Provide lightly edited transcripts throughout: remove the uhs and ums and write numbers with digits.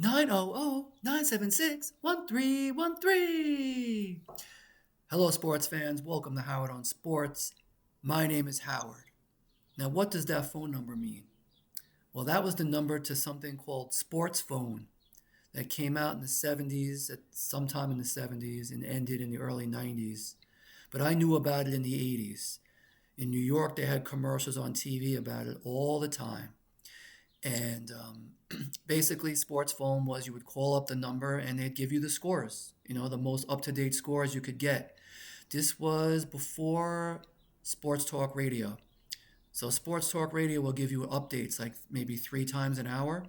900-976-1313. Hello, sports fans. Welcome to Howard on Sports. My name is Howard. Now, what does that phone number mean? Well, that was the number to something called sports phone that came out in the 70s, at sometime in the 70s, and ended in the early 90s. But I knew about it in the 80s. In New York, they had commercials on TV about it all the time. And basically, sports phone was you would call up the number and they'd give you the scores, the most up to date scores you could get. This was before sports talk radio. So, sports talk radio will give you updates like maybe 3 times an hour.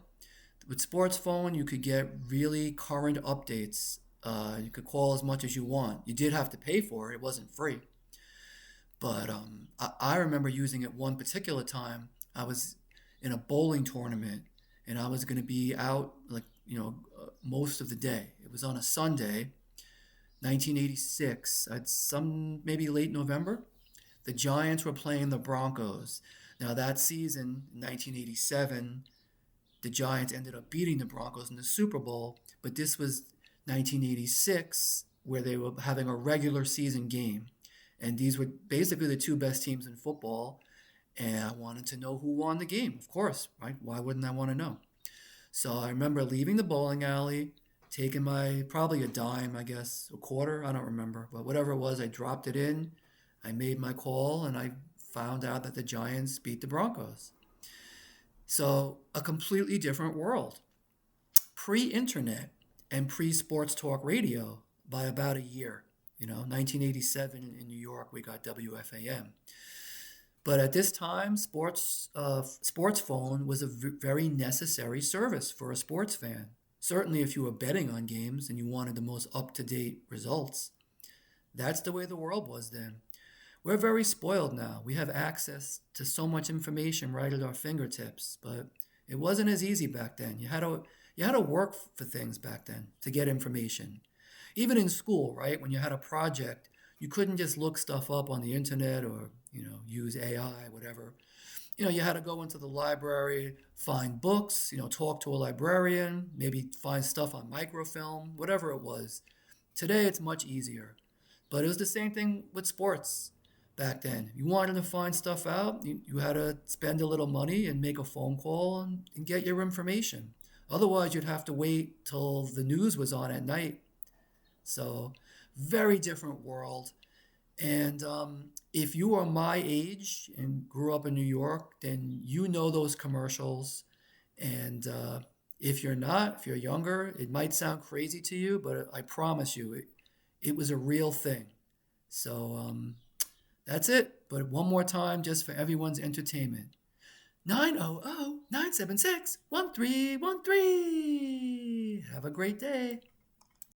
With sports phone, you could get really current updates. You could call as much as you want. You did have to pay for it, it wasn't free. But I remember using it one particular time. I was in a bowling tournament and I was going to be out most of the day. It was on a Sunday, 1986. I'd some maybe late November. The Giants were playing the Broncos. Now that season, 1987, the Giants ended up beating the Broncos in the Super Bowl, but this was 1986 where they were having a regular season game. And these were basically the two best teams in football. And I wanted to know who won the game, of course, right? Why wouldn't I want to know? So I remember leaving the bowling alley, taking my, probably a dime, I guess, a quarter, I don't remember. But whatever it was, I dropped it in. I made my call and I found out that the Giants beat the Broncos. So a completely different world. Pre-internet and pre-sports talk radio by about a year. 1987 in New York, we got WFAM. But at this time, sports phone was a very necessary service for a sports fan. Certainly, if you were betting on games and you wanted the most up-to-date results, that's the way the world was then. We're very spoiled now. We have access to so much information right at our fingertips, but it wasn't as easy back then. You had to work for things back then to get information. Even in school, right? When you had a project, you couldn't just look stuff up on the internet or, use AI, whatever. You had to go into the library, find books, talk to a librarian, maybe find stuff on microfilm, whatever it was. Today, it's much easier. But it was the same thing with sports back then. You wanted to find stuff out, you had to spend a little money and make a phone call and get your information. Otherwise, you'd have to wait till the news was on at night. So, very different world. And if you are my age and grew up in New York, then you know those commercials. And if you're not, if you're younger, it might sound crazy to you, but I promise you, it was a real thing. So that's it. But one more time, just for everyone's entertainment. 900-976-1313. Have a great day.